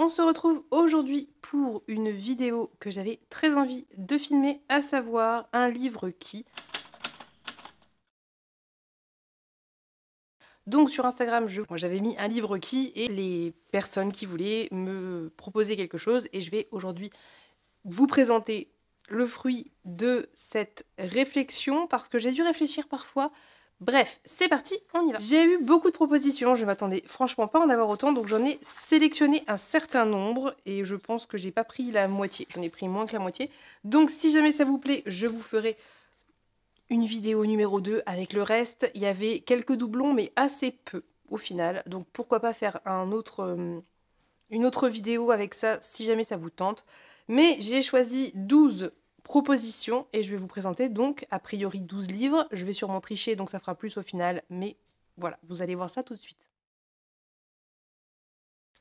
on se retrouve aujourd'hui pour une vidéo que j'avais très envie de filmer, à savoir un livre qui... Donc sur Instagram, moi j'avais mis un livre qui et les personnes qui voulaient me proposer quelque chose et je vais aujourd'hui vous présenter le fruit de cette réflexion parce que j'ai dû réfléchir parfois. Bref, c'est parti, on y va. J'ai eu beaucoup de propositions, je m'attendais franchement pas à en avoir autant, donc j'en ai sélectionné un certain nombre et je pense que j'ai pas pris la moitié, j'en ai pris moins que la moitié. Donc si jamais ça vous plaît, je vous ferai une vidéo numéro 2 avec le reste. Il y avait quelques doublons mais assez peu au final, donc pourquoi pas faire une autre vidéo avec ça si jamais ça vous tente. Mais j'ai choisi 12 propositions et je vais vous présenter donc a priori 12 livres. Je vais sûrement tricher donc ça fera plus au final, mais voilà, vous allez voir ça tout de suite.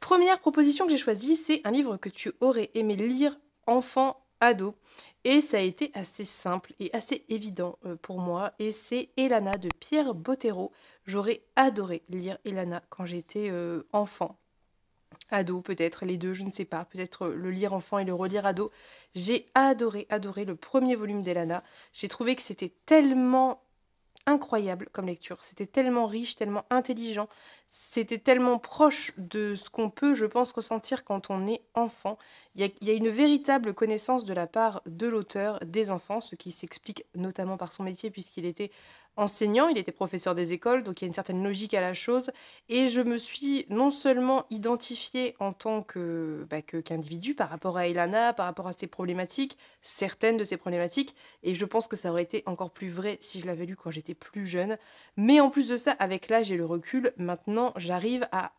Première proposition que j'ai choisie, c'est un livre que tu aurais aimé lire enfant, ado. Et ça a été assez simple et assez évident pour moi. Et c'est Elana de Pierre Bottero. J'aurais adoré lire Elana quand j'étais enfant. Ado, peut-être, les deux, je ne sais pas. Peut-être le lire enfant et le relire ado. J'ai adoré, adoré le premier volume d'Elana. J'ai trouvé que c'était tellement incroyable comme lecture. C'était tellement riche, tellement intelligent. C'était tellement proche de ce qu'on peut, je pense, ressentir quand on est enfant. Il y a une véritable connaissance de la part de l'auteur des enfants, ce qui s'explique notamment par son métier puisqu'il était enseignant, il était professeur des écoles, donc il y a une certaine logique à la chose. Et je me suis non seulement identifiée en tant qu'individu par rapport à Elana, par rapport à ses problématiques, certaines de ses problématiques, et je pense que ça aurait été encore plus vrai si je l'avais lu quand j'étais plus jeune. Mais en plus de ça, avec l'âge et le recul, maintenant j'arrive à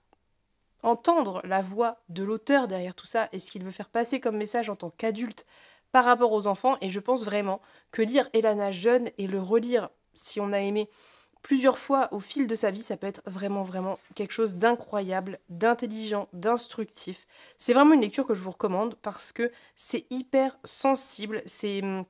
entendre la voix de l'auteur derrière tout ça et ce qu'il veut faire passer comme message en tant qu'adulte par rapport aux enfants. Et je pense vraiment que lire Elana jeune et le relire, si on a aimé plusieurs fois au fil de sa vie, ça peut être vraiment, vraiment quelque chose d'incroyable, d'intelligent, d'instructif. C'est vraiment une lecture que je vous recommande parce que c'est hyper sensible, enfin,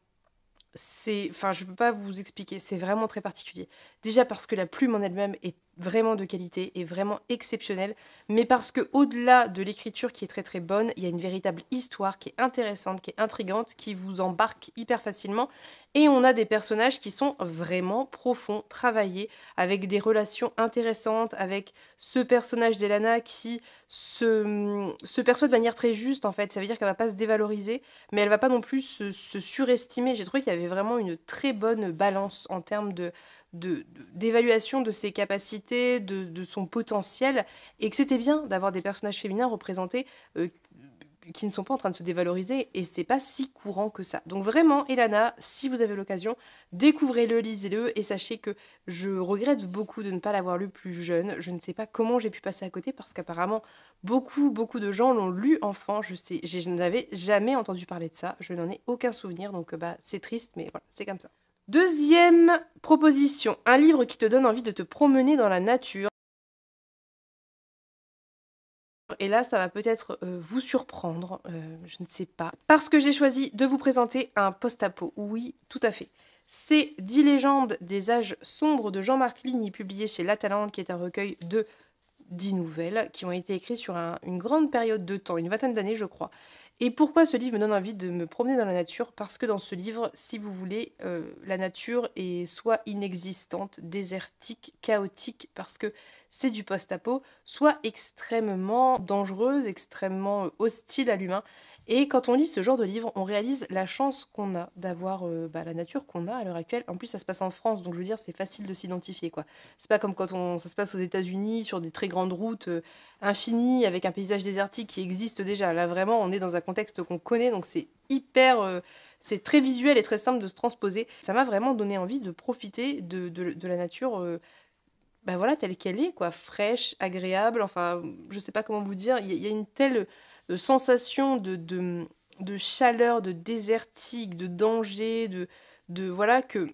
je peux pas vous expliquer, c'est vraiment très particulier. Déjà parce que la plume en elle-même est vraiment de qualité, est vraiment exceptionnelle, mais parce que au-delà de l'écriture qui est très très bonne, il y a une véritable histoire qui est intéressante, qui est intrigante, qui vous embarque hyper facilement, et on a des personnages qui sont vraiment profonds, travaillés, avec des relations intéressantes, avec ce personnage d'Elana qui se perçoit de manière très juste en fait, ça veut dire qu'elle va pas se dévaloriser, mais elle va pas non plus se surestimer. J'ai trouvé qu'il y avait vraiment une très bonne balance en termes d'évaluation de ses capacités, de son potentiel, et que c'était bien d'avoir des personnages féminins représentés qui ne sont pas en train de se dévaloriser, et c'est pas si courant que ça. Donc vraiment, Elana, si vous avez l'occasion, découvrez-le, lisez-le, et sachez que je regrette beaucoup de ne pas l'avoir lu plus jeune. Je ne sais pas comment j'ai pu passer à côté, parce qu'apparemment, beaucoup, beaucoup de gens l'ont lu enfant. Je n'avais jamais entendu parler de ça, je n'en ai aucun souvenir, donc bah, c'est triste, mais voilà, c'est comme ça. Deuxième proposition, un livre qui te donne envie de te promener dans la nature. Et là, ça va peut-être vous surprendre, je ne sais pas. Parce que j'ai choisi de vous présenter un post-apo. Oui, tout à fait. C'est 10 légendes des âges sombres de Jean-Marc Ligny, publié chez La Talente, qui est un recueil de 10 nouvelles qui ont été écrites sur une grande période de temps, une vingtaine d'années, je crois. Et pourquoi ce livre me donne envie de me promener dans la nature? Parce que dans ce livre, si vous voulez, la nature est soit inexistante, désertique, chaotique, parce que c'est du post-apo, soit extrêmement dangereuse, extrêmement hostile à l'humain. Et quand on lit ce genre de livre, on réalise la chance qu'on a d'avoir la nature qu'on a à l'heure actuelle. En plus, ça se passe en France, donc je veux dire, c'est facile de s'identifier, quoi. C'est pas comme quand ça se passe aux États-Unis, sur des très grandes routes infinies, avec un paysage désertique qui existe déjà. Là, vraiment, on est dans un contexte qu'on connaît, donc c'est hyper. C'est très visuel et très simple de se transposer. Ça m'a vraiment donné envie de profiter de la nature. Bah voilà, telle qu'elle est, quoi, fraîche, agréable, enfin, je sais pas comment vous dire, il y a une telle sensation de chaleur, de désertique, de danger, voilà, que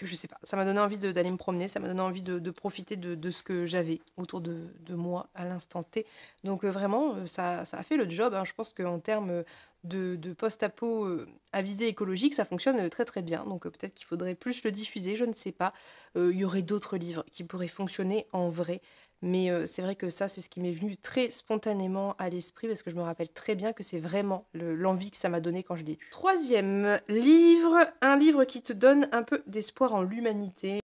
je sais pas, ça m'a donné envie d'aller me promener, ça m'a donné envie de profiter de ce que j'avais autour de moi à l'instant T. Donc vraiment, ça a fait le job, hein. Je pense qu'en termes de post-apo à visée écologique, ça fonctionne très très bien. Donc peut-être qu'il faudrait plus le diffuser, je ne sais pas. Il y aurait d'autres livres qui pourraient fonctionner en vrai. Mais c'est vrai que ça, c'est ce qui m'est venu très spontanément à l'esprit parce que je me rappelle très bien que c'est vraiment l'envie que ça m'a donné quand je l'ai lu. Troisième livre, un livre qui te donne un peu d'espoir en l'humanité.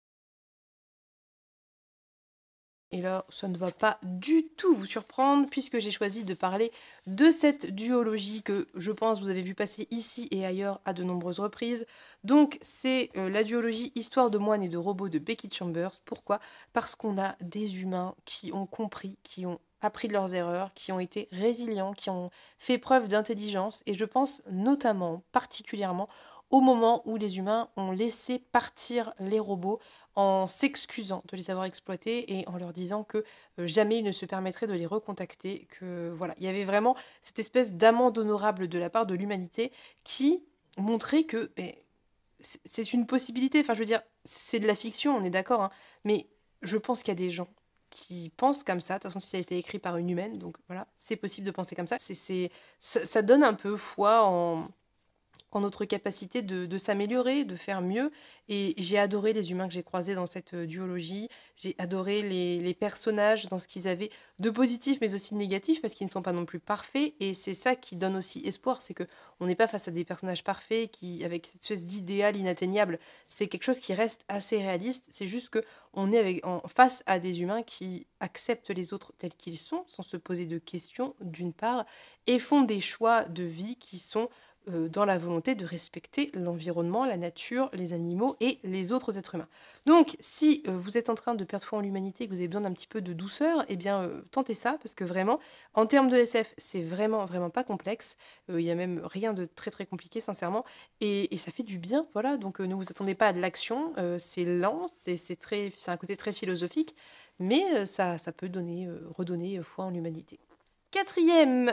Et là, ça ne va pas du tout vous surprendre puisque j'ai choisi de parler de cette duologie que je pense vous avez vu passer ici et ailleurs à de nombreuses reprises. Donc c'est la duologie Histoire de moines et de robots de Becky Chambers. Pourquoi? Parce qu'on a des humains qui ont compris, qui ont appris de leurs erreurs, qui ont été résilients, qui ont fait preuve d'intelligence et je pense notamment, particulièrement, au moment où les humains ont laissé partir les robots en s'excusant de les avoir exploités et en leur disant que jamais ils ne se permettraient de les recontacter, que voilà, il y avait vraiment cette espèce d'amende honorable de la part de l'humanité qui montrait que c'est une possibilité. Enfin, je veux dire, c'est de la fiction, on est d'accord, hein, mais je pense qu'il y a des gens qui pensent comme ça. De toute façon, si ça a été écrit par une humaine, donc voilà, c'est possible de penser comme ça. Ça donne un peu foi en notre capacité de s'améliorer, de faire mieux. Et j'ai adoré les humains que j'ai croisés dans cette duologie. J'ai adoré les personnages dans ce qu'ils avaient de positif, mais aussi de négatif, parce qu'ils ne sont pas non plus parfaits. Et c'est ça qui donne aussi espoir, c'est que on n'est pas face à des personnages parfaits qui, avec cette espèce d'idéal inatteignable, c'est quelque chose qui reste assez réaliste. C'est juste que on est face à des humains qui acceptent les autres tels qu'ils sont, sans se poser de questions, d'une part, et font des choix de vie qui sont dans la volonté de respecter l'environnement, la nature, les animaux et les autres êtres humains. Donc, si vous êtes en train de perdre foi en l'humanité et que vous avez besoin d'un petit peu de douceur, eh bien, tentez ça, parce que vraiment, en termes de SF, c'est vraiment, vraiment pas complexe. Il y a même rien de très, très compliqué, sincèrement, et ça fait du bien, voilà. Donc, ne vous attendez pas à de l'action, c'est lent, c'est un côté très philosophique, mais ça peut redonner foi en l'humanité. Quatrième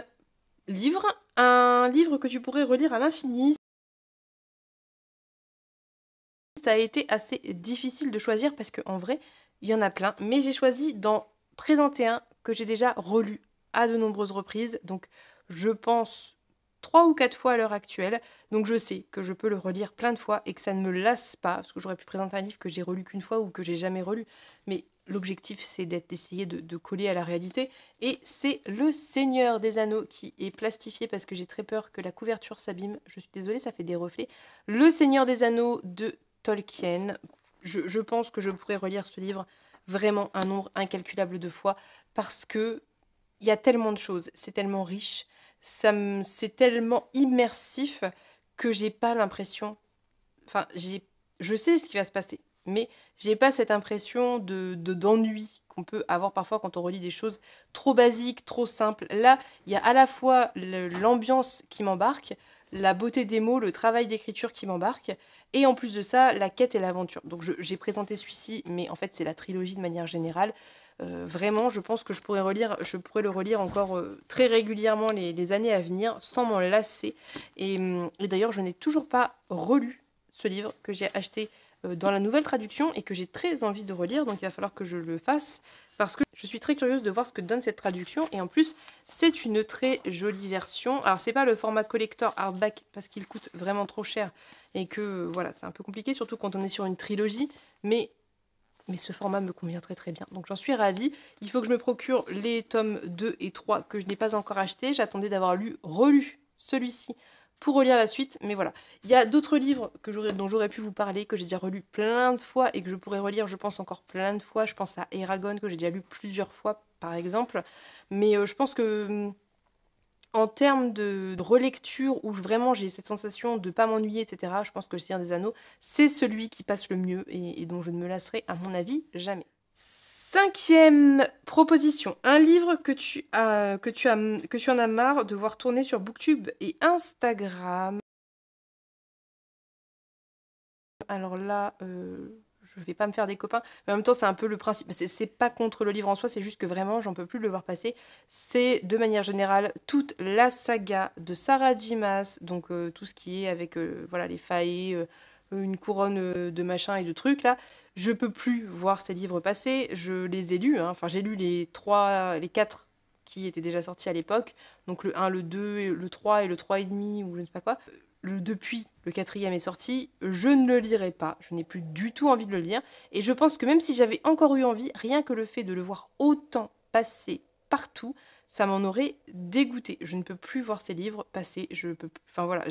livre, un livre que tu pourrais relire à l'infini. Ça a été assez difficile de choisir parce qu'en vrai, il y en a plein, mais j'ai choisi d'en présenter un que j'ai déjà relu à de nombreuses reprises, donc je pense 3 ou 4 fois à l'heure actuelle, donc je sais que je peux le relire plein de fois et que ça ne me lasse pas, parce que j'aurais pu présenter un livre que j'ai relu qu'une fois ou que j'ai jamais relu, mais l'objectif c'est d'essayer de coller à la réalité, et c'est Le Seigneur des Anneaux qui est plastifié parce que j'ai très peur que la couverture s'abîme, je suis désolée, ça fait des reflets. Le Seigneur des Anneaux de Tolkien. Je pense que je pourrais relire ce livre vraiment un nombre incalculable de fois parce que il y a tellement de choses, c'est tellement riche, c'est tellement immersif que j'ai pas l'impression. Enfin, je sais ce qui va se passer, mais j'ai pas cette impression d'ennui qu'on peut avoir parfois quand on relit des choses trop basiques, trop simples. Là, il y a à la fois l'ambiance qui m'embarque, la beauté des mots, le travail d'écriture qui m'embarque, et en plus de ça, la quête et l'aventure. Donc j'ai présenté celui-ci, mais en fait c'est la trilogie de manière générale. Vraiment, je pense que je pourrais le relire encore très régulièrement les années à venir sans m'en lasser. Et d'ailleurs, je n'ai toujours pas relu ce livre que j'ai acheté dans la nouvelle traduction et que j'ai très envie de relire, donc il va falloir que je le fasse parce que je suis très curieuse de voir ce que donne cette traduction et en plus c'est une très jolie version. Alors c'est pas le format collector hardback parce qu'il coûte vraiment trop cher et que voilà c'est un peu compliqué surtout quand on est sur une trilogie, mais ce format me convient très très bien. Donc j'en suis ravie. Il faut que je me procure les tomes 2 et 3 que je n'ai pas encore achetés. J'attendais d'avoir relu celui-ci pour relire la suite. Mais voilà. Il y a d'autres livres dont j'aurais pu vous parler, que j'ai déjà relu plein de fois et que je pourrais relire, je pense, encore plein de fois. Je pense à Eragon, que j'ai déjà lu plusieurs fois, par exemple. Mais je pense que en termes de relecture, où vraiment j'ai cette sensation de ne pas m'ennuyer, etc., je pense que Le Seigneur des Anneaux, c'est celui qui passe le mieux et dont je ne me lasserai, à mon avis, jamais. Cinquième proposition, un livre que tu en as marre de voir tourner sur Booktube et Instagram. Alors là, je vais pas me faire des copains, mais en même temps, c'est un peu le principe. C'est pas contre le livre en soi, c'est juste que vraiment, j'en peux plus de le voir passer. C'est de manière générale toute la saga de Sarah J. Maas, donc tout ce qui est avec voilà les faées, une couronne de machin et de trucs là. Je peux plus voir ces livres passer. Je les ai lus, hein. Enfin, j'ai lu les 4 qui étaient déjà sortis à l'époque. Donc le 1, le 2, le 3 et le 3 et demi ou je ne sais pas quoi. depuis le quatrième est sorti, je ne le lirai pas. Je n'ai plus du tout envie de le lire. Et je pense que même si j'avais encore eu envie, rien que le fait de le voir autant passer partout, ça m'en aurait dégoûté. Je ne peux plus voir ces livres passer. Je peux, enfin voilà,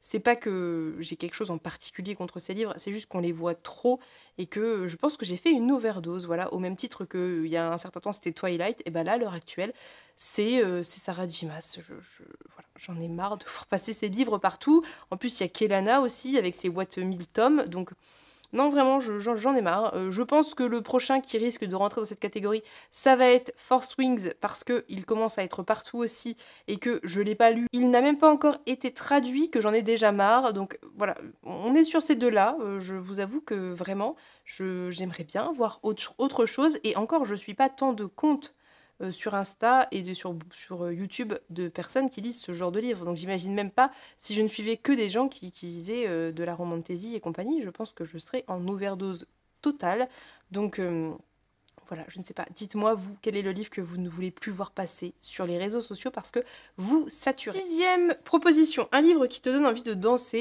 c'est pas que j'ai quelque chose en particulier contre ces livres, c'est juste qu'on les voit trop et que je pense que j'ai fait une overdose. Voilà, au même titre que il y a un certain temps c'était Twilight, et ben là, à l'heure actuelle, c'est Sarah Dimas. Voilà, j'en ai marre de voir passer ces livres partout. En plus, il y a Kelana aussi avec ses What 1000 tomes. Donc, non, vraiment, j'en ai marre. Je pense que le prochain qui risque de rentrer dans cette catégorie, ça va être Force Wings parce qu'il commence à être partout aussi et que je l'ai pas lu. Il n'a même pas encore été traduit, que j'en ai déjà marre. Donc voilà, on est sur ces deux-là. Je vous avoue que vraiment, j'aimerais bien voir autre chose. Et encore, je suis pas tant de comptes sur Insta et sur YouTube de personnes qui lisent ce genre de livres. Donc j'imagine même pas si je ne suivais que des gens qui lisaient de la romantasy et compagnie, je pense que je serais en overdose totale. Donc voilà, je ne sais pas. Dites-moi, vous, quel est le livre que vous ne voulez plus voir passer sur les réseaux sociaux parce que vous saturez. Sixième proposition, un livre qui te donne envie de danser.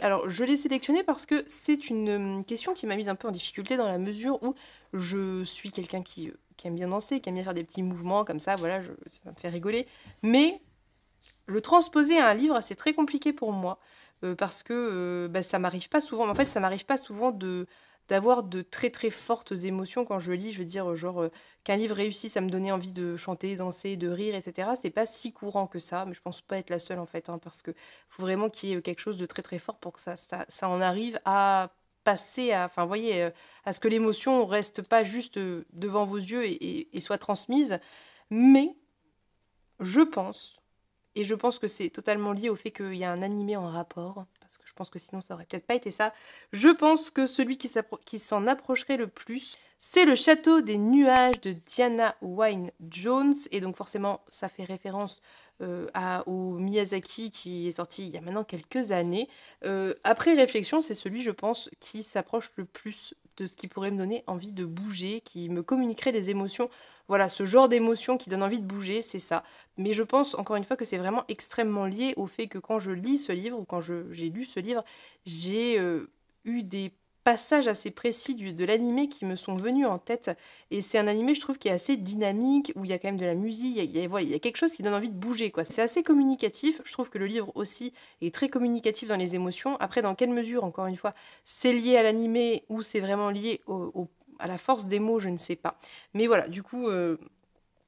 Alors, je l'ai sélectionné parce que c'est une question qui m'a mise un peu en difficulté dans la mesure où je suis quelqu'un qui aime bien danser, qui aime bien faire des petits mouvements comme ça, voilà, ça me fait rigoler. Mais le transposer à un livre, c'est très compliqué pour moi parce que bah, ça m'arrive pas souvent. En fait, ça m'arrive pas souvent d'avoir de très très fortes émotions quand je lis. Je veux dire, genre, qu'un livre réussisse à me donner envie de chanter, danser, de rire, etc. C'est pas si courant que ça, mais je pense pas être la seule en fait, hein, parce que faut vraiment qu'il y ait quelque chose de très très fort pour que ça en arrive à passer à, enfin, vous voyez, à ce que l'émotion reste pas juste devant vos yeux et soit transmise. Mais je pense et je pense que c'est totalement lié au fait qu'il y a un animé en rapport, parce que je pense que sinon ça aurait peut-être pas été ça. Je pense que celui qui s'en approcherait le plus, c'est le Château des nuages de Diana Wynne Jones, et donc forcément ça fait référence au Miyazaki qui est sorti il y a maintenant quelques années. Après réflexion, c'est celui, je pense, qui s'approche le plus de ce qui pourrait me donner envie de bouger, qui me communiquerait des émotions. Voilà, ce genre d'émotions qui donne envie de bouger, c'est ça. Mais je pense encore une fois que c'est vraiment extrêmement lié au fait que quand je lis ce livre ou quand j'ai lu ce livre, j'ai eu des passages assez précis de l'animé qui me sont venus en tête. Et c'est un animé, je trouve, qui est assez dynamique, où il y a quand même de la musique, voilà, il y a quelque chose qui donne envie de bouger, quoi. C'est assez communicatif. Je trouve que le livre aussi est très communicatif dans les émotions. Après, dans quelle mesure, encore une fois, c'est lié à l'animé ou c'est vraiment lié à la force des mots, je ne sais pas. Mais voilà, du coup,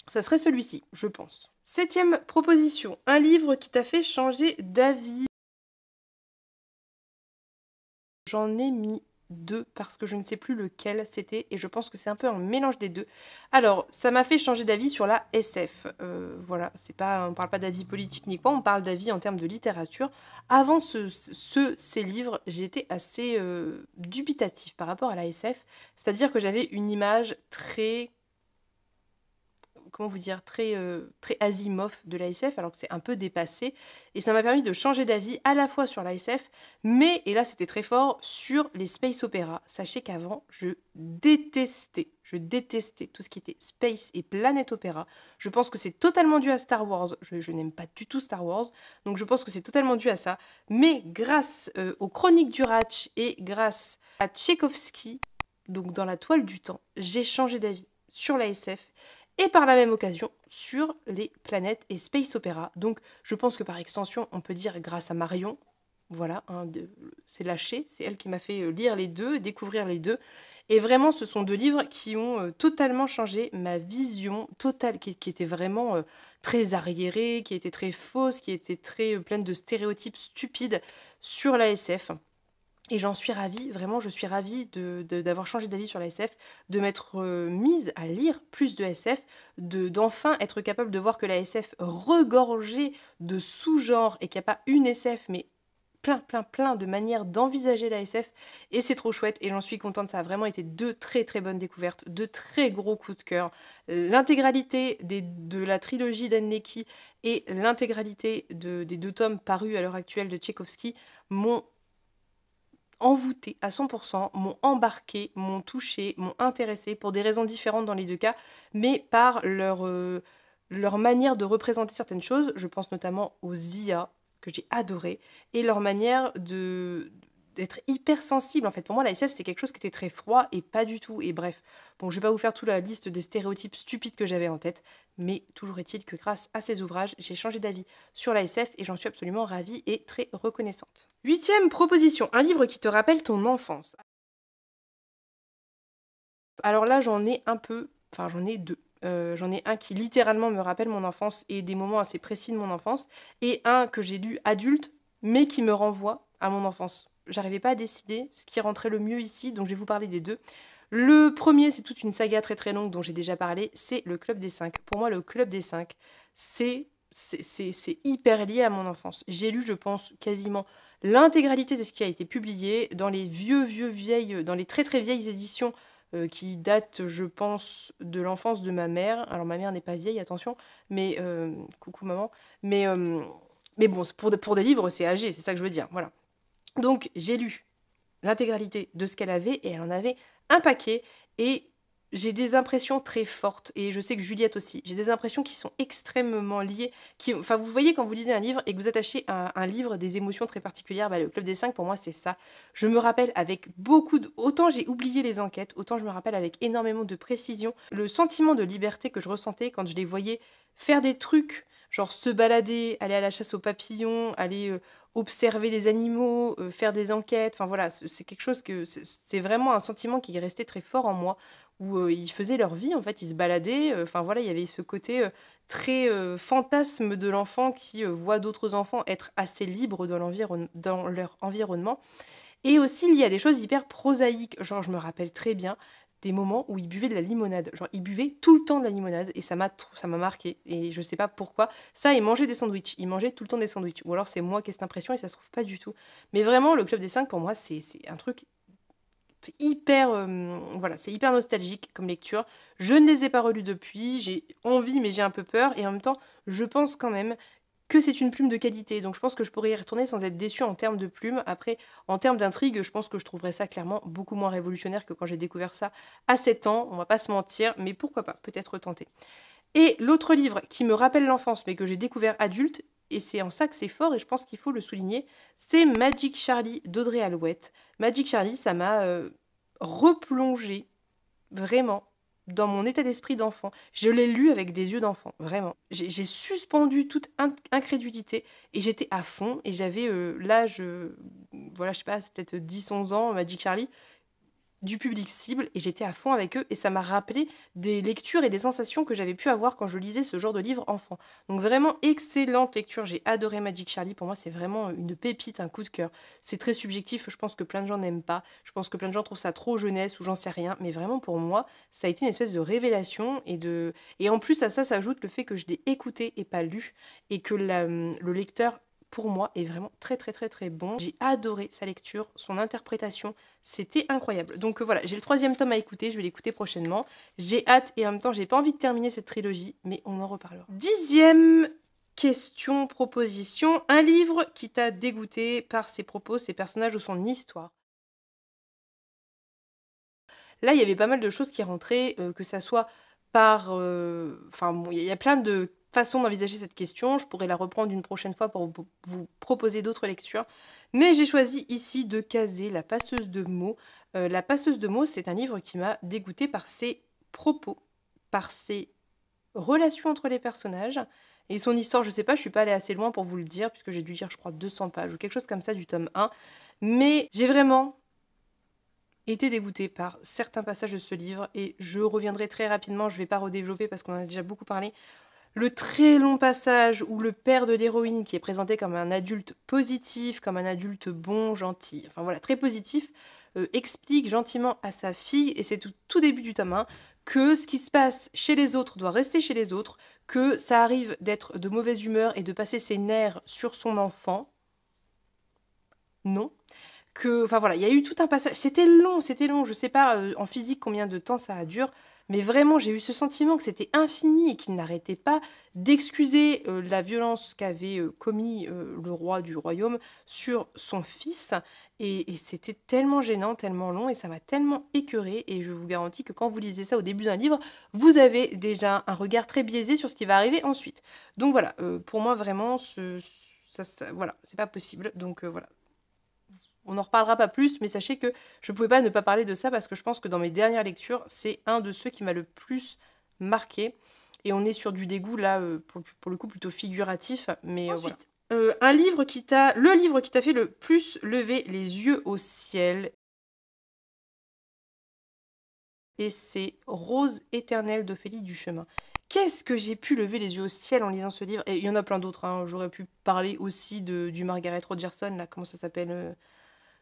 ça serait celui-ci, je pense. Septième proposition, un livre qui t'a fait changer d'avis. J'en ai mis deux parce que je ne sais plus lequel c'était et je pense que c'est un peu un mélange des deux. Alors, ça m'a fait changer d'avis sur la SF. Voilà, c'est pas, on parle pas d'avis politique ni quoi, on parle d'avis en termes de littérature. Avant ces livres, j'étais assez dubitatif par rapport à la SF, c'est-à-dire que j'avais une image très comment vous dire, très Asimov de la SF, alors que c'est un peu dépassé. Et ça m'a permis de changer d'avis à la fois sur la SF, mais, et là c'était très fort, sur les space opéras. Sachez qu'avant, je détestais tout ce qui était space et planète opéra. Je pense que c'est totalement dû à Star Wars. Je n'aime pas du tout Star Wars, donc je pense que c'est totalement dû à ça. Mais grâce aux Chroniques du Ratch et grâce à Tchaïkovski, donc dans la toile du temps, j'ai changé d'avis sur la SF et par la même occasion sur les planètes et space opéra. Donc je pense que par extension, on peut dire grâce à Marion, voilà, hein, c'est lâché, c'est elle qui m'a fait lire les deux, découvrir les deux. Et vraiment, ce sont deux livres qui ont totalement changé ma vision totale, qui était vraiment très arriérée, qui était très fausse, qui était très pleine de stéréotypes stupides sur la SF. Et j'en suis ravie, vraiment, je suis ravie d'avoir changé d'avis sur la SF, de m'être mise à lire plus de SF, d'enfin être capable de voir que la SF regorgeait de sous-genres et qu'il n'y a pas une SF, mais plein de manières d'envisager la SF. Et c'est trop chouette et j'en suis contente, ça a vraiment été deux très très bonnes découvertes, deux très gros coups de cœur. L'intégralité de la trilogie d'Anne Leckie et l'intégralité des deux tomes parus à l'heure actuelle de Tchaïkovski m'ont envoûtés à 100%, m'ont embarqué, m'ont touché, m'ont intéressé pour des raisons différentes dans les deux cas, mais par leur manière de représenter certaines choses, je pense notamment aux IA, que j'ai adoré, et leur manière d'être hyper sensible. En fait, pour moi, la SF, c'est quelque chose qui était très froid et pas du tout. Et bref, bon, je vais pas vous faire toute la liste des stéréotypes stupides que j'avais en tête, mais toujours est-il que grâce à ces ouvrages, j'ai changé d'avis sur la SF et j'en suis absolument ravie et très reconnaissante. Huitième proposition, un livre qui te rappelle ton enfance. Alors là, j'en ai un peu, enfin j'en ai deux. J'en ai un qui littéralement me rappelle mon enfance et des moments assez précis de mon enfance, et un que j'ai lu adulte, mais qui me renvoie à mon enfance. J'arrivais pas à décider ce qui rentrait le mieux ici, donc je vais vous parler des deux. Le premier, c'est toute une saga très très longue dont j'ai déjà parlé, c'est le Club des Cinq. Pour moi, le Club des Cinq, c'est hyper lié à mon enfance. J'ai lu, je pense, quasiment l'intégralité de ce qui a été publié dans les vieilles, dans les très très vieilles éditions qui datent, je pense, de l'enfance de ma mère. Alors ma mère n'est pas vieille, attention, mais coucou maman. Mais, euh, mais bon, pour des livres, c'est âgé, c'est ça que je veux dire. Voilà. Donc j'ai lu l'intégralité de ce qu'elle avait et elle en avait un paquet et j'ai des impressions très fortes et je sais que Juliette aussi. J'ai des impressions qui sont extrêmement liées. Enfin, vous voyez quand vous lisez un livre et que vous attachez à un livre des émotions très particulières, bah, le Club des Cinq pour moi c'est ça. Je me rappelle avec beaucoup de... Autant j'ai oublié les enquêtes, autant je me rappelle avec énormément de précision le sentiment de liberté que je ressentais quand je les voyais faire des trucs, genre se balader, aller à la chasse aux papillons, aller observer des animaux, faire des enquêtes. Enfin voilà, c'est quelque chose que c'est vraiment un sentiment qui est resté très fort en moi, où ils faisaient leur vie, en fait, ils se baladaient. Enfin voilà, il y avait ce côté très fantasme de l'enfant qui voit d'autres enfants être assez libres dans leur environnement. Et aussi, il y a des choses hyper prosaïques. Genre, je me rappelle très bien des moments où il buvait de la limonade. Genre, il buvait tout le temps de la limonade et ça m'a marqué. Et je sais pas pourquoi. Ça, il mangeait des sandwichs. Il mangeait tout le temps des sandwichs. Ou alors, c'est moi qui ai cette impression et ça se trouve pas du tout. Mais vraiment, le Club des Cinq, pour moi, c'est un truc hyper, voilà, c'est hyper nostalgique comme lecture. Je ne les ai pas relus depuis. J'ai envie, mais j'ai un peu peur. Et en même temps, je pense quand même que c'est une plume de qualité. Donc je pense que je pourrais y retourner sans être déçue en termes de plume. Après, en termes d'intrigue, je pense que je trouverais ça clairement beaucoup moins révolutionnaire que quand j'ai découvert ça à 7 ans. On va pas se mentir, mais pourquoi pas, peut-être tenter. Et l'autre livre qui me rappelle l'enfance, mais que j'ai découvert adulte, et c'est en ça que c'est fort, et je pense qu'il faut le souligner, c'est Magic Charlie d'Audrey Alouette. Magic Charlie, ça m'a replongé vraiment dans mon état d'esprit d'enfant. Je l'ai lu avec des yeux d'enfant, vraiment. J'ai suspendu toute incrédulité et j'étais à fond et j'avais l'âge, voilà, je sais pas, c'est peut-être 10 11 ans, Magic Charlie, du public cible et j'étais à fond avec eux et ça m'a rappelé des lectures et des sensations que j'avais pu avoir quand je lisais ce genre de livre enfant. Donc vraiment excellente lecture, j'ai adoré Magic Charlie, pour moi c'est vraiment une pépite, un coup de cœur. C'est très subjectif, je pense que plein de gens n'aiment pas, je pense que plein de gens trouvent ça trop jeunesse ou j'en sais rien, mais vraiment pour moi ça a été une espèce de révélation et en plus à ça s'ajoute le fait que je l'ai écouté et pas lu et que le lecteur pour moi est vraiment très très très très bon. J'ai adoré sa lecture, son interprétation, c'était incroyable. Donc voilà, j'ai le troisième tome à écouter, je vais l'écouter prochainement. J'ai hâte et en même temps, j'ai pas envie de terminer cette trilogie, mais on en reparlera. Dixième question, proposition, un livre qui t'a dégoûté par ses propos, ses personnages ou son histoire. Là, il y avait pas mal de choses qui rentraient, que ça soit par... Enfin, bon, il y a plein de façons d'envisager cette question. Je pourrais la reprendre une prochaine fois pour vous proposer d'autres lectures. Mais j'ai choisi ici de caser La passeuse de mots. La passeuse de mots, c'est un livre qui m'a dégoûtée par ses propos, par ses relations entre les personnages. Et son histoire, je sais pas, je suis pas allée assez loin pour vous le dire, puisque j'ai dû lire, je crois, 200 pages ou quelque chose comme ça du tome 1. Mais j'ai vraiment été dégoûtée par certains passages de ce livre et je reviendrai très rapidement, je vais pas redévelopper parce qu'on en a déjà beaucoup parlé. Le très long passage où le père de l'héroïne, qui est présenté comme un adulte positif, comme un adulte bon, gentil, enfin voilà, très positif, explique gentiment à sa fille, et c'est tout début du tome 1, que ce qui se passe chez les autres doit rester chez les autres, que ça arrive d'être de mauvaise humeur et de passer ses nerfs sur son enfant. Non, enfin voilà, il y a eu tout un passage. C'était long, je sais pas en physique combien de temps ça dure, mais vraiment, j'ai eu ce sentiment que c'était infini et qu'il n'arrêtait pas d'excuser la violence qu'avait commis le roi du royaume sur son fils. Et c'était tellement gênant, tellement long, et ça m'a tellement écœurée. Et je vous garantis que quand vous lisez ça au début d'un livre, vous avez déjà un regard très biaisé sur ce qui va arriver ensuite. Donc voilà, pour moi, vraiment, voilà, c'est pas possible. Donc voilà. On n'en reparlera pas plus, mais sachez que je ne pouvais pas ne pas parler de ça parce que je pense que dans mes dernières lectures, c'est un de ceux qui m'a le plus marqué. Et on est sur du dégoût, là, pour le coup, plutôt figuratif. Mais voilà. Ensuite, Le livre qui t'a fait le plus lever les yeux au ciel, et c'est Rose éternelle d'Ophélie Duchemin. Qu'est-ce que j'ai pu lever les yeux au ciel en lisant ce livre? Et il y en a plein d'autres, hein. J'aurais pu parler aussi du Margaret Rogerson, là, comment ça s'appelle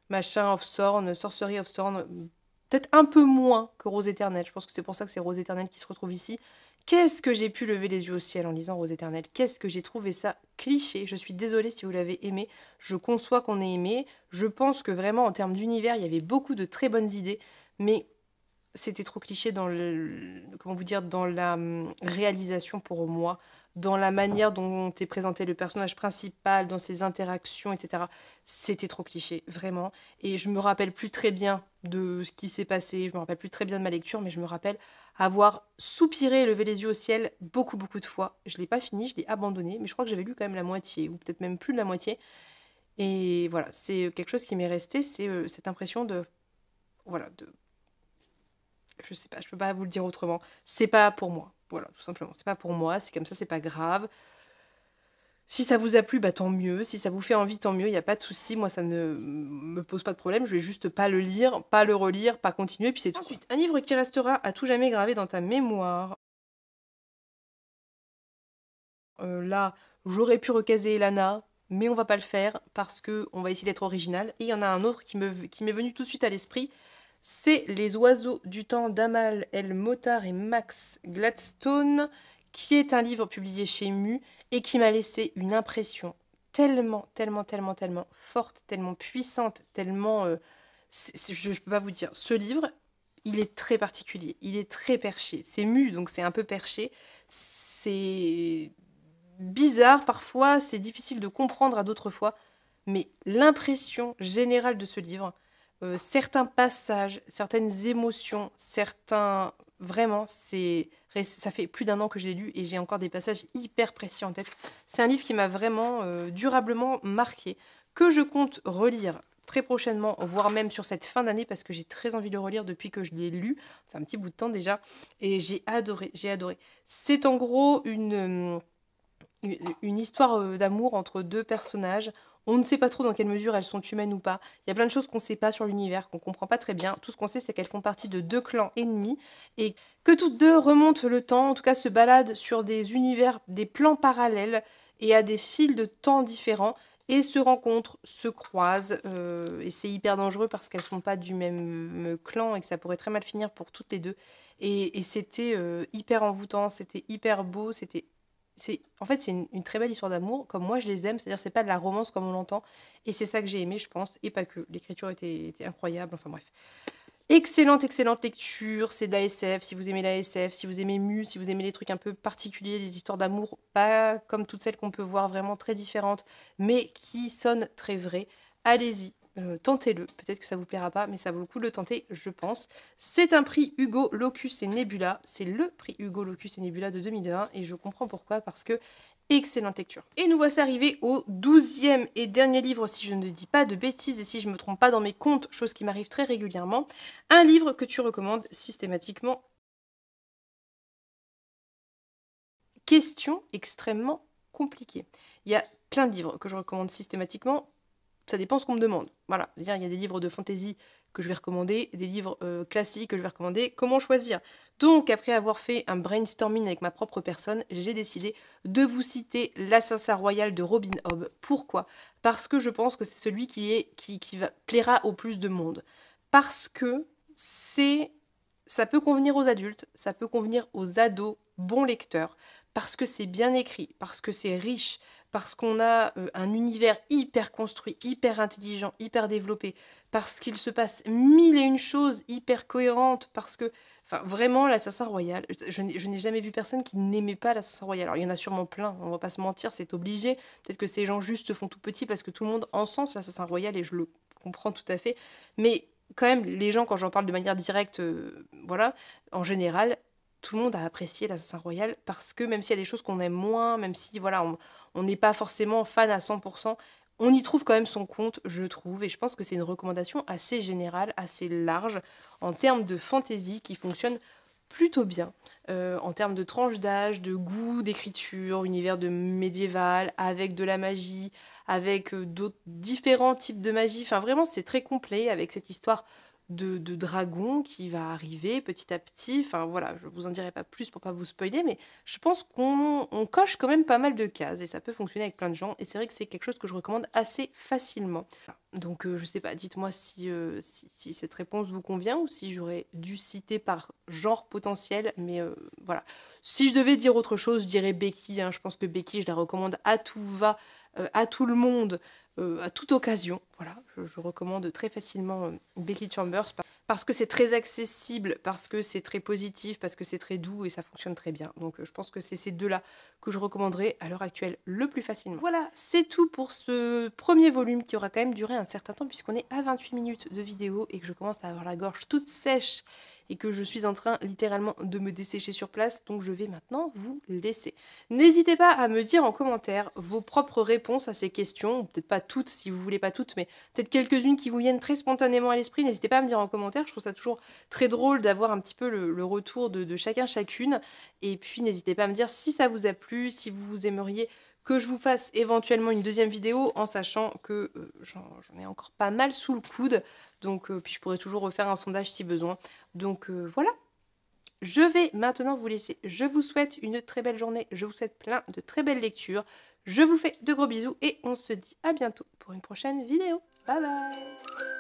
machin of Thorn, Sorcery of Thorn, peut-être un peu moins que Rose éternelle. Je pense que c'est pour ça que c'est Rose éternelle qui se retrouve ici. Qu'est-ce que j'ai pu lever les yeux au ciel en lisant Rose éternelle? Qu'est-ce que j'ai trouvé ça cliché? Je suis désolée si vous l'avez aimé. Je conçois qu'on ait aimé. Je pense que vraiment, en termes d'univers, il y avait beaucoup de très bonnes idées, mais c'était trop cliché dans comment vous dire, dans la réalisation pour moi, dans la manière dont est présenté le personnage principal, dans ses interactions, etc. C'était trop cliché, vraiment. Et je me rappelle plus très bien de ce qui s'est passé, je me rappelle plus très bien de ma lecture, mais je me rappelle avoir soupiré et levé les yeux au ciel beaucoup, beaucoup de fois. Je l'ai pas fini, je l'ai abandonné, mais je crois que j'avais lu quand même la moitié, ou peut-être même plus de la moitié. Et voilà, c'est quelque chose qui m'est resté, c'est cette impression de, voilà, je sais pas, je peux pas vous le dire autrement. C'est pas pour moi. Voilà, tout simplement. C'est pas pour moi, c'est comme ça, c'est pas grave. Si ça vous a plu, bah tant mieux. Si ça vous fait envie, tant mieux. Il n'y a pas de souci. Moi, ça ne me pose pas de problème. Je vais juste pas le lire, pas le relire, pas continuer, puis c'est tout, quoi. Ensuite, un livre qui restera à tout jamais gravé dans ta mémoire. Là, j'aurais pu recaser Elana, mais on va pas le faire parce que on va essayer d'être original. Et il y en a un autre qui m'est venu tout de suite à l'esprit. C'est Les oiseaux du temps d'Amal El Motar et Max Gladstone, qui est un livre publié chez Mu et qui m'a laissé une impression tellement, tellement, tellement, tellement forte, tellement puissante, tellement... je ne peux pas vous dire. Ce livre, il est très particulier, il est très perché. C'est Mu, donc c'est un peu perché. C'est bizarre parfois, c'est difficile de comprendre à d'autres fois, mais l'impression générale de ce livre, certains passages, certaines émotions, certains... Vraiment, ça fait plus d'un an que je l'ai lu et j'ai encore des passages hyper précis en tête. C'est un livre qui m'a vraiment durablement marqué, que je compte relire très prochainement, voire même sur cette fin d'année, parce que j'ai très envie de le relire depuis que je l'ai lu, enfin un petit bout de temps déjà, et j'ai adoré, j'ai adoré. C'est en gros une histoire d'amour entre deux personnages. On ne sait pas trop dans quelle mesure elles sont humaines ou pas. Il y a plein de choses qu'on ne sait pas sur l'univers, qu'on ne comprend pas très bien. Tout ce qu'on sait, c'est qu'elles font partie de deux clans ennemis et que toutes deux remontent le temps, en tout cas se baladent sur des univers, des plans parallèles et à des fils de temps différents et se rencontrent, se croisent. Et c'est hyper dangereux parce qu'elles sont pas du même clan et que ça pourrait très mal finir pour toutes les deux. Et c'était hyper envoûtant, c'était hyper beau, en fait, c'est une très belle histoire d'amour, comme moi je les aime, c'est-à-dire c'est pas de la romance comme on l'entend, et c'est ça que j'ai aimé, je pense, et pas que. L'écriture était incroyable, enfin bref. Excellente, excellente lecture, c'est de la SF, si vous aimez la SF, si vous aimez Mu, si vous aimez les trucs un peu particuliers, les histoires d'amour, pas comme toutes celles qu'on peut voir, vraiment très différentes, mais qui sonnent très vraies, allez-y. Tentez-le, peut-être que ça vous plaira pas, mais ça vaut le coup de le tenter, je pense. C'est un prix Hugo, Locus et Nebula. C'est le prix Hugo, Locus et Nebula de 2001 et je comprends pourquoi, parce que excellente lecture. Et nous voici arrivés au 12e et dernier livre, si je ne dis pas de bêtises et si je me trompe pas dans mes comptes, chose qui m'arrive très régulièrement. Un livre que tu recommandes systématiquement. Question extrêmement compliquée. Il y a plein de livres que je recommande systématiquement. Ça dépend ce qu'on me demande. Voilà, il y a des livres de fantasy que je vais recommander, des livres classiques que je vais recommander. Comment choisir? Donc, après avoir fait un brainstorming avec ma propre personne, j'ai décidé de vous citer L'Assassin Royal de Robin Hobb. Pourquoi? Parce que je pense que c'est celui plaira au plus de monde. Parce que ça peut convenir aux adultes, ça peut convenir aux ados, bons lecteurs, parce que c'est bien écrit, parce que c'est riche, parce qu'on a un univers hyper construit, hyper intelligent, hyper développé, parce qu'il se passe mille et une choses hyper cohérentes, parce que, Enfin, vraiment, l'assassin royal, je n'ai jamais vu personne qui n'aimait pas l'assassin royal. Alors, il y en a sûrement plein, on va pas se mentir, c'est obligé. Peut-être que ces gens juste se font tout petits parce que tout le monde encense l'assassin royal et je le comprends tout à fait. Mais quand même, les gens, quand j'en parle de manière directe, voilà, en général, tout le monde a apprécié l'assassin royal parce que même s'il y a des choses qu'on aime moins, même si, voilà, on n'est pas forcément fan à 100%, on y trouve quand même son compte, je trouve. Et je pense que c'est une recommandation assez générale, assez large en termes de fantaisie qui fonctionne plutôt bien. En termes de tranche d'âge, de goût, d'écriture, univers de médiéval, avec de la magie, avec d'autres différents types de magie. Enfin, vraiment, c'est très complet avec cette histoire de dragon qui va arriver petit à petit. Enfin, voilà, je vous en dirai pas plus pour pas vous spoiler, mais je pense qu'on coche quand même pas mal de cases et ça peut fonctionner avec plein de gens. Et c'est vrai que c'est quelque chose que je recommande assez facilement. Donc, je sais pas, dites-moi si cette réponse vous convient ou si j'aurais dû citer par genre potentiel, mais voilà. Si je devais dire autre chose, je dirais Becky, hein. Je pense que Becky, je la recommande à tout va, à tout le monde, à toute occasion. Voilà, je recommande très facilement Becky Chambers parce que c'est très accessible, parce que c'est très positif, parce que c'est très doux et ça fonctionne très bien. Donc, je pense que c'est ces deux-là que je recommanderais à l'heure actuelle le plus facilement. Voilà, c'est tout pour ce premier volume qui aura quand même duré un certain temps puisqu'on est à 28 minutes de vidéo et que je commence à avoir la gorge toute sèche et que je suis en train littéralement de me dessécher sur place, donc je vais maintenant vous laisser. N'hésitez pas à me dire en commentaire vos propres réponses à ces questions, peut-être pas toutes si vous voulez pas toutes, mais peut-être quelques-unes qui vous viennent très spontanément à l'esprit. N'hésitez pas à me dire en commentaire, je trouve ça toujours très drôle d'avoir un petit peu le retour de chacun chacune. Et puis n'hésitez pas à me dire si ça vous a plu, si vous aimeriez que je vous fasse éventuellement une deuxième vidéo en sachant que j'en ai encore pas mal sous le coude. Donc, puis je pourrais toujours refaire un sondage si besoin. Donc voilà, je vais maintenant vous laisser. Je vous souhaite une très belle journée. Je vous souhaite plein de très belles lectures. Je vous fais de gros bisous et on se dit à bientôt pour une prochaine vidéo. Bye bye!